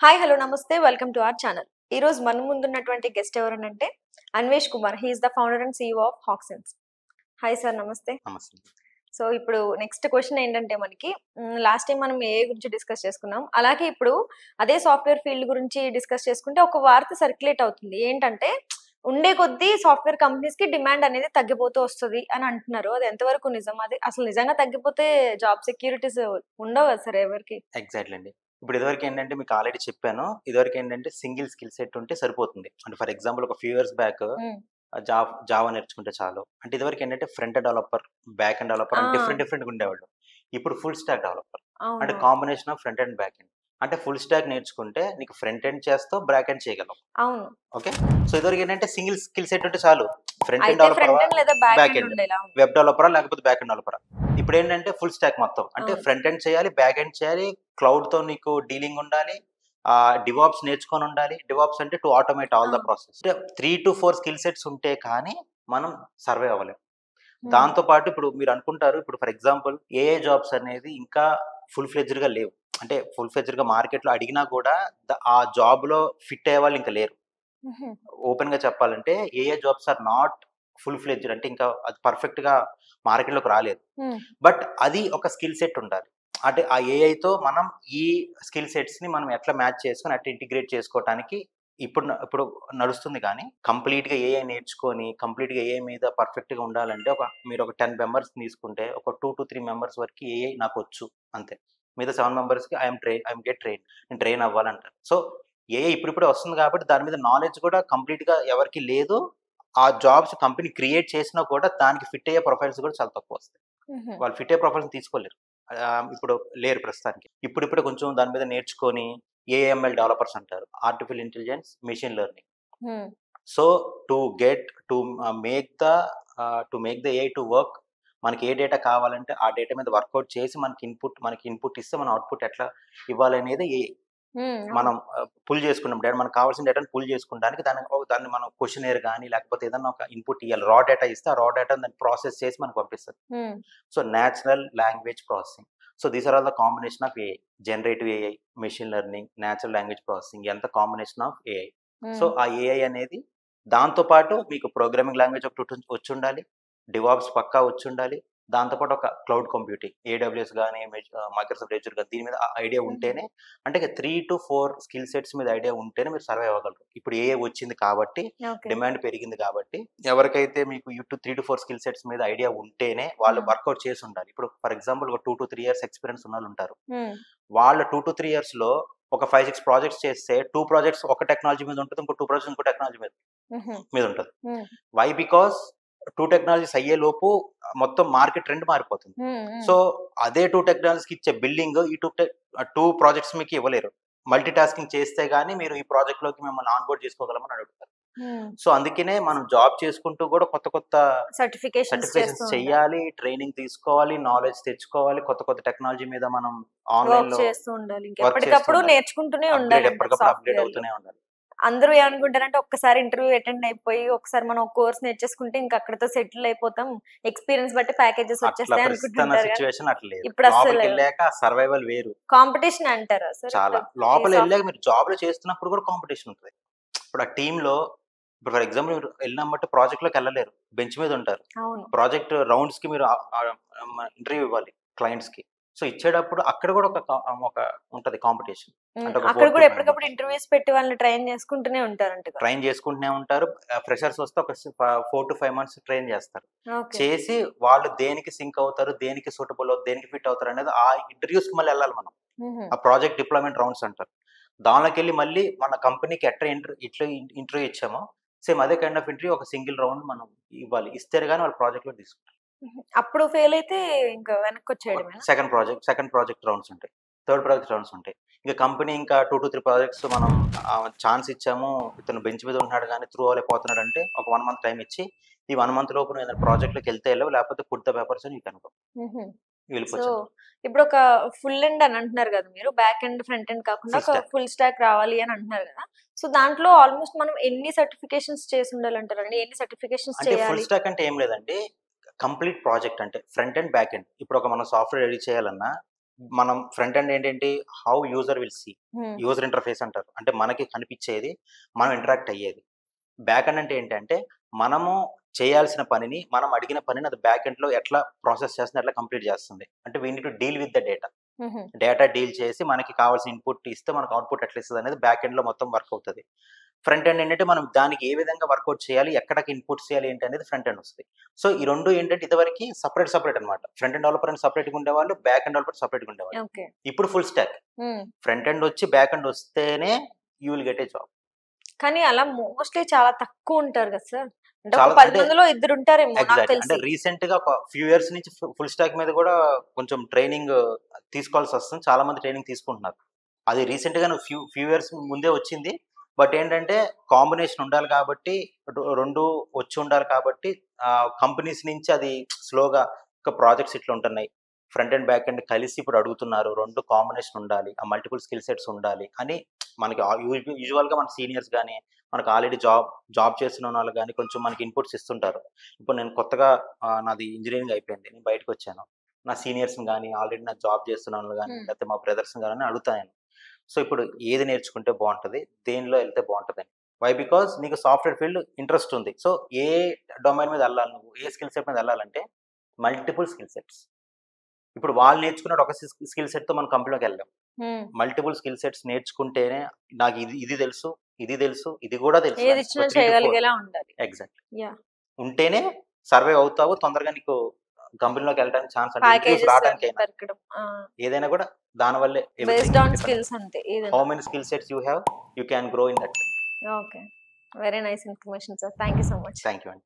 Hi hello నమస్తే welcome to our channel. ఈ రోజు మన ముందున్నటువంటి గెస్ట్ ఎవరనంటే Anvesh Kumar. He is the founder and CEO of Hacksense. Hi sir, నమస్తే. నమస్తే. సో ఇప్పుడు నెక్స్ట్ క్వశ్చన్ ఏంటంటే మనకి లాస్ట్ టైం మనం ఏఐ గురించి డిస్కస్ చేసుకున్నాం. అలాగే ఇప్పుడు అదే సాఫ్ట్వేర్ ఫీల్డ్ గురించి డిస్కస్ చేసుకుంటే ఒక వార్త సర్క్యులేట్ అవుతుంది. ఏంటంటే ఉండే కొద్దీ సాఫ్ట్వేర్ కంపెనీస్ కి డిమాండ్ అనేది తగ్గిపోతూ వస్తుంది అని అంటున్నారు. అది ఎంతవరకు నిజం? అది అసలు నిజంగా తగ్గిపోతే జాబ్ సెక్యూరిటీస్ ఉండవు కదా సార్ ఎవరికి? ఎగ్జాక్ట్లీ అండి. ఇప్పుడు ఇదివరకు ఏంటంటే మీకు ఆల్రెడీ చెప్పాను. ఇదివరకు ఏంటంటే సింగిల్ స్కిల్ సెట్ ఉంటే సరిపోతుంది. అంటే ఫర్ ఎగ్జాంపుల్ ఒక ఫ్యూ ఇయర్స్ బ్యాక్ ఉమ్, జావా నేర్చుకుంటే చాలు. అంటే ఇదివరకు ఏంటంటే front end developer, back end developer అని ఆ, డిఫరెంట్‌గా ఉండేవాళ్ళు. ఇప్పుడు ఫుల్ స్టాక్ డెవలపర్. అంటే అవును, combination of front end, back end. అంటే ఫుల్ స్టాక్ నేర్చుకుంటే నీకు ఫ్రంట్ ఎండ్ చేస్తావు, బ్యాక్ ఎండ్ చేయగలవు. అవును. ఓకే. సో ఇదివరకు ఏంటంటే సింగిల్ స్కిల్ సెట్ ఉంటే చాలు. ఫ్రంట్ ఎండ్ అయితే డెవలపరా, ఫ్రంట్ ఎండ్ లేదా బ్యాక్ బ్యాక్ ఎండ్ ఎండ్, ఉండేలా ఉంది. వెబ్ డెవలపరా లేకపోతే బ్యాక్ ఎండ్ డెవలపరా. ఇప్పుడేంటంటే ఫుల్ స్టాక్ మొత్తం. అంటే అవును. ఫ్రంట్ ఎండ్ చేయాలి, బ్యాక్ ఎండ్ చేయాలి, క్లౌడ్‌తో నీకు డీలింగ్ ఉండాలి. డివాప్స్ నేర్చుకొని ఉండాలి. డివాప్స్ అంటే టు ఆటోమేట్ ఆల్ ద అవును. ప్రాసెస్. అంటే 3-4 స్కిల్ సెట్స్ ఉంటే కానీ మనం సర్వైవ్ అవ్వలేం. హ్మ్. దాంతో పాటు ఇప్పుడు మీరు అనుకుంటారు, ఇప్పుడు ఫర్ ఎగ్జాంపుల్ ఏఐ జాబ్స్ అనేది ఇంకా ఫుల్ ఫ్లెడ్జ్డ్‌గా లేవు. అంటే ఫుల్ ఫ్లెడ్జ్డ్‌గా మార్కెట్‌లో అడిగినా కూడా ఆ జాబ్‌లో ఫిట్ అయ్యే వాళ్ళు ఇంకా లేరు. హుహు. ఓపెన్‌గా చెప్పాలంటే AI jobs are not full fledged. అంటే ఇంకా అది పర్ఫెక్ట్‌గా మార్కెట్‌లోకి రాలేదు. హ్మ్. బట్ అది ఒక స్కిల్ సెట్ ఉండాలి. అంటే ఆ ఏఐతో మనం ఈ స్కిల్ సెట్స్‌ని మనం ఎట్లా మ్యాచ్ చేసుకొని అట్లా ఇంటిగ్రేట్ చేసుకోవటానికి ఇప్పుడు నడుస్తుంది కానీ, కంప్లీట్‌గా ఏఐ నేర్చుకొని, కంప్లీట్‌గా ఏఐ మీద పర్ఫెక్ట్‌గా ఉండాలంటే మీరు ఒక 10 మెంబర్స్‌ని తీసుకుంటే ఒక 2-3 మెంబర్స్ వరకి ఏఐ నాకొచ్చు అంతే. మిగతా 7 మెంబర్స్‌కి ఐ యామ్ గెట్ ట్రైన్డ్. నేను ట్రైన్ అవ్వాలంటారు. సో ఏఐ ఇప్పుడిప్పుడే వస్తుంది కాబట్టి దాని మీద నాలెడ్జ్ కూడా కంప్లీట్‌గా ఎవరికీ లేదు. ఆ జాబ్స్ కంపెనీ క్రియేట్ చేసినా కూడా దానికి ఫిట్ అయ్యే ప్రొఫైల్స్ కూడా చాలా తక్కువొస్తాయి. హుహు. వాళ్ళు ఫిట్ అయ్యే ప్రొఫైల్స్‌ని తీసుకోలేరు. ఇప్పుడు లేరు ప్రస్తుతానికి. ఇప్పుడిప్పుడే కొంచెం దాని మీద నేర్చుకొని ఏఎంఎల్ డెవలపర్స్ అంటారు. Artificial intelligence, machine learning. Hmm. So to get to make the to make the AI to work, మనకి ఏ డేటా కావాలంటే ఆ డేటా మీద వర్కౌట్ చేసి మనకి ఇన్పుట్ ఇస్తే మన అవుట్‌పుట్ ఎట్లా ఇవ్వాలనేది ఏఐ. హ్మ్. అవును. మనం పుల్ చేసుకున్నాం డేటా, మనకు కావాల్సిన డేటాను పుల్ చేసుకుంటానికి దాన్ని మనం క్వెషనైర్ గాని లేకపోతే ఏదన్నా ఒక ఇన్పుట్ ఇయ్యాలి. రా డేటా ఇస్తే ఆ రా డేటాని దాన్ని ప్రాసెస్ చేసి మనకు పంపిస్తది. Hmm. So natural language processing. So these are all the combination of AI. Generative AI, machine learning, natural language processing ఎంత combination of AI. So hmm. ఆ ఏఐ అనేది దాంతో పాటు మీకు ప్రోగ్రామింగ్ లాంగ్వేజ్ ఒకటి వచ్చుండాలి. డివాప్స్ పక్కా వచ్చుండాలి. దాంతో పాటు ఒక క్లౌడ్ కంప్యూటింగ్, ఏడబ్ల్యూఎస్ గాని, మైక్రోసాఫ్ట్ అజూర్ గాని దీని మీద ఐడియా హుహు. ఉంటేనే, అంటే 3-4 స్కిల్ సెట్స్ మీద ఐడియా ఉంటేనే మీరు సర్వైవ్ అవ్వగలరు. ఇప్పుడు ఏఐ వచ్చింది కాబట్టి, ఓకే. డిమాండ్ పెరిగింది కాబట్టి, ఎవరికైతే మీకు 3-4 స్కిల్ సెట్స్ మీద ఐడియా ఉంటేనే వాళ్ళు హ్మ్. వర్కౌట్ చేసి ఉండాలి. ఇప్పుడు ఫర్ ఎగ్జాంపుల్ ఒక 2-3 ఇయర్స్ ఎక్స్‌పీరియన్స్ ఉన్నోళ్ళు ఉంటారు. హ్మ్. వాళ్ళ 2-3 ఇయర్స్‌లో ఒక 5-6 ప్రాజెక్ట్స్ చేస్తే 2 ప్రాజెక్ట్స్ ఒక టెక్నాలజీ మీద ఉంటది. ఇంకో 2 ప్రాజెక్ట్స్ ఇంకో టెక్నాలజీ మీద హుహు. మీద ఉంటది. హ్మ్. వై? బికాస్ 2 టెక్నాలజీస్ అయ్యేలోపు మొత్తం మార్కెట్ ట్రెండ్ మారిపోతుంది. హ్మ్. హ్మ్. సో అదే 2 టెక్నాలజీస్‌కి ఇచ్చే బిల్డింగ్ ఈ 2 ప్రాజెక్ట్స్ మీకు ఇవ్వలేరు. మల్టీ టాస్కింగ్ చేస్తే గాని మీరు ఈ ప్రాజెక్ట్‌లోకి మిమ్మల్ని ఆన్‌బోర్డ్ చేసుకోగలమని అడుగుతారు. హ్మ్. సో అందుకనే మనం జాబ్ చేసుకుంటూ కూడా కొత్త కొత్త సర్టిఫికేషన్స్ చేస్తూ సర్టిఫికేషన్స్ ఉండాలి. చెయ్యాలి, ట్రైనింగ్ తీసుకోవాలి, నాలెడ్జ్ తెచ్చుకోవాలి. కొత్త కొత్త టెక్నాలజీ మీద మనం వర్క్ ఆన్‌లైన్‌లో చేస్తూ ఉండాలి. వర్క్ చేస్తూ ఎప్పటికప్పుడు ఉండాలి. నేర్చుకుంటూనే ఉండాలంటారు ఎప్పటికప్పుడు అప్‌గ్రేడ్ సాఫ్ట్‌వేర్‌లో. అవుతూనే ఉండాలి. అందరూ ఏమనుకుంటారంటే ఒక్కసారి ఇంటర్వ్యూ అటెండ్ అయిపోయి ఒకసారి మనం ఒక కోర్స్ నేర్చేసుకుంటే ఇంక అక్కడితో సెటిల్ అయిపోతాం. ఎక్స్‌పీరియన్స్ బట్టి ప్యాకేజెస్ అట్లా వచ్చేస్తాయి ప్రస్తుత అనుకుంటుంటారు గానీ సిట్యుయేషన్ అట్లా లేదు. ఇప్పుడు అస్సలు లోపలికెళ్ళాక సర్వైవల్ వేరు. కాంపిటీషన్ అంటారా సార్ చాలా. ఇప్పుడు ఈ లోపలెళ్ళాక మీరు జాబ్‌లో చేస్తున్నప్పుడు కూడా కాంపిటీషన్ ఉంటది. ఇప్పుడు ఆ టీమ్‌లో ఇప్పుడు ఫర్ ఎగ్జాంపుల్ మీరు ఎళ్ళినామంటే ప్రాజెక్ట్‌లోకెళ్ళలేరు. బెంచ్ మీద ఉంటారు. అవును. ప్రాజెక్ట్ రౌండ్స్‌కి మీరు ఇంటర్వ్యూ ఇవ్వాలి క్లయింట్స్‌కి. సో ఇచ్చేటప్పుడు అక్కడ కూడా ఒక ఉంటది కాంపిటీషన్. హ్మ్. అంటే ఒక అక్కడ 4-5 కూడా ఎప్పటికప్పుడు మెంబర్స్. ఇంటర్వ్యూస్ పెట్టి వాళ్ళని ట్రైన్ చేసుకుంటూనే ఉంటారంటగా. ట్రైన్ చేసుకుంటూనే ఉంటారు. ఫ్రెషర్స్ వస్తే ఒక 4-5 మంత్స్ ట్రైన్ చేస్తారు. ఓకే. చేసి వాళ్ళు దేనికి సింక్ అవుతారు, దేనికి సూటబుల్, దేనికి ఫిట్ అవుతారనేది ఆ ఇంటర్వ్యూస్‌కి మళ్ళీ ఎళ్ళాలి మనం. హుహు. ఆ ప్రాజెక్ట్ డిప్లాయ్‌మెంట్ రౌండ్స్ అంటారు. దానిలోకెళ్ళి మళ్ళీ మన కంపెనీకి ఇట్లా ఇంటర్వ్యూ ఇచ్చామో, సేమ్ అదే కైండ్ ఆఫ్ ఇంటర్వ్యూ ఒక సింగిల్ రౌండ్ మనం ఇవ్వాలి. ఇస్తేనే గాని వాళ్ళు ప్రాజెక్ట్‌లో తీసుకుంటారు. హుహు. అప్పుడు ఫెయిల్ అయితే ఇంకా వెనక్కొచ్చేయడమేనా? సెకండ్ ప్రాజెక్ట్ రౌండ్స్ ఉంటాయి. థర్డ్ ప్రాజెక్ట్ రౌండ్స్ ఉంటాయి. ఇక కంపెనీ ఇంకా 2-3 ప్రాజెక్ట్స్ మనం ఛాన్స్ ఇచ్చాము. ఇతను బెంచ్ మీద ఉంటున్నాడు గానీ త్రూ అవ్వలేకపోతున్నాడంటే ఒక 1 మంత్ టైమ్ ఇచ్చి, ఈ 1 మంత్ లోపు నువ్వు ఏదైనా ప్రాజెక్ట్‌లోకి ఎళ్తే ఎళ్ళవు, లేకపోతే పుట్ ద పేపర్స్ అని యూ కెన్ గో. హుహు. సో, వెళ్ళిపోవచ్చంటారు. ఇప్పుడొక ఫుల్ ఎండ్ అని అంటున్నారు గదా మీరు. బ్యాక్ ఎండ్, ఫ్రంట్ ఎండ్ కాకుండా ఫుల్ ఒక స్టాక్. ఫుల్ స్టాక్ రావాలి అని అంటున్నారు గదా! సో, దాంట్లో ఆల్‌మోస్ట్ మనం ఎన్ని సర్టిఫికేషన్స్ చేసుండాలంటారండి? ఎన్ని సర్టిఫికేషన్స్ అంటే ఫుల్ చేయాలి? స్టాక్ అంటే ఏం లేదండి. కంప్లీట్ ప్రాజెక్ట్ అంటే ఫ్రంట్ ఎండ్, బ్యాక్ ఎండ్. ఇప్పుడు మనం సాఫ్ట్‌వేర్ రెడీ చేయాలన్నా మనం ఫ్రంట్ ఎండ్ ఏంటంటే how user will see, user interface అంటారు, అంటే మనకి కనిపించేది, మనం ఇంటరాక్ట్ అయ్యేది. బ్యాక్ ఎండ్ అంటే ఏంటంటే మనము చేయాల్సిన పనిని, మనం అడిగిన పనిని అది బ్యాక్ ఎండ్లో ఎట్లా ప్రాసెస్ చేస్తుంది, ఎట్లా కంప్లీట్ చేస్తుంది. అంటే we need to deal with the data deal చేసి మనకి కావాల్సిన ఇన్పుట్ ఇస్తే మనకు అవుట్పుట్ ఎట్లా ఇస్తుంది అనేది బ్యాక్ ఎండ్లో మొత్తం వర్క్ అవుతుంది. ఫ్రంట్ ఎండ్ ఏంటంటే మనం దానికి ఏ విధంగా వర్కౌట్ చేయాలి, ఎక్కడికి ఇన్పుట్స్ చేయాలి ఏంటి అనేది ఫ్రంట్ ఎండ్ వస్తుంది. సో ఈ రెండు ఏంటంటే ఇదివరకు సపరేట్ అనమాట. ఫ్రంట్ ఎండ్ డెవలపర్ అని సపరేట్గా ఉండేవాళ్ళు, బ్యాక్ ఎండ్ డెవలపర్ సపరేట్గా ఉండేవాళ్ళు. ఇప్పుడు ఫుల్ స్టాక్, ఫ్రంట్ ఎండ్ వచ్చి బ్యాక్ ఎండ్ వస్తేనే you will get a job. కానీ అలా మోస్ట్లీ చాలా తక్కువ ఉంటారు కదా సార్, అంటే ఒక 10 మందిలో 2 ఉంటారేమో నాకు తెలిసి. అంటే రీసెంట్ గా ఒక ఫ్యూ ఇయర్స్ నుంచి ఫుల్ స్టాక్ మీద కూడా కొంచెం ట్రైనింగ్ తీసుకోవాల్సి వస్తుంది. చాలా మంది ట్రైనింగ్ తీసుకుంటున్నారు. అది రీసెంట్ గా ఫ్యూ ఇయర్స్ ముందే వచ్చింది. బట్ ఏంటంటే కాంబినేషన్ ఉండాలి కాబట్టి, రెండు వచ్చి ఉండాలి కాబట్టి కంపెనీస్ నుంచి అది స్లోగా ఒక ప్రాజెక్ట్స్ ఇట్లా ఉంటున్నాయి. ఫ్రంట్ అండ్ బ్యాక్ అండ్ కలిసి ఇప్పుడు అడుగుతున్నారు. రెండు కాంబినేషన్ ఉండాలి, ఆ మల్టిపుల్ స్కిల్ సెట్స్ ఉండాలి అని మనకి యూజువల్గా మన సీనియర్స్ కానీ, మనకు ఆల్రెడీ జాబ్ చేస్తున్న వాళ్ళు కానీ కొంచెం మనకి ఇన్పుట్స్ ఇస్తుంటారు. ఇప్పుడు నేను కొత్తగా నాది ఇంజనీరింగ్ అయిపోయింది, నేను బయటకు వచ్చాను. నా సీనియర్స్ని కానీ, ఆల్రెడీ నా జాబ్ చేస్తున్న వాళ్ళు కానీ, లేకపోతే మా బ్రదర్స్ని కానీ అడుగుతాను. సో ఇప్పుడు ఏది నేర్చుకుంటే బాగుంటుంది, దేనిలో వెళ్తే బాగుంటుంది అని. వై? బికాజ్ నీకు సాఫ్ట్వేర్ ఫీల్డ్ ఇంట్రెస్ట్ ఉంది. సో ఏ డొమైన్ మీద వెళ్ళాలి, నువ్వు ఏ స్కిల్ సెట్ మీద వెళ్ళాలంటే మల్టిపుల్ స్కిల్ సెట్స్. ఇప్పుడు వాళ్ళు నేర్చుకున్న ఒక స్కిల్ సెట్తో మనం కంపెనీలోకి వెళ్ళాం. మల్టిపుల్ స్కిల్ సెట్స్ నేర్చుకుంటేనే నాకు ఇది తెలుసు, ఇది తెలుసు, ఇది కూడా తెలుసు, ఎగ్జాక్ట్ ఉంటేనే సర్వే అవుతావు, తొందరగా నీకు కంపెనీలోకి వెళ్ళడానికి ఛాన్స్, అంటే రావడానికి ఏదైనా కూడా దానివల్లే. How many skill sets you have, you can grow in that. Okay, very nice information sir. Thank you so much. Thank you అండి.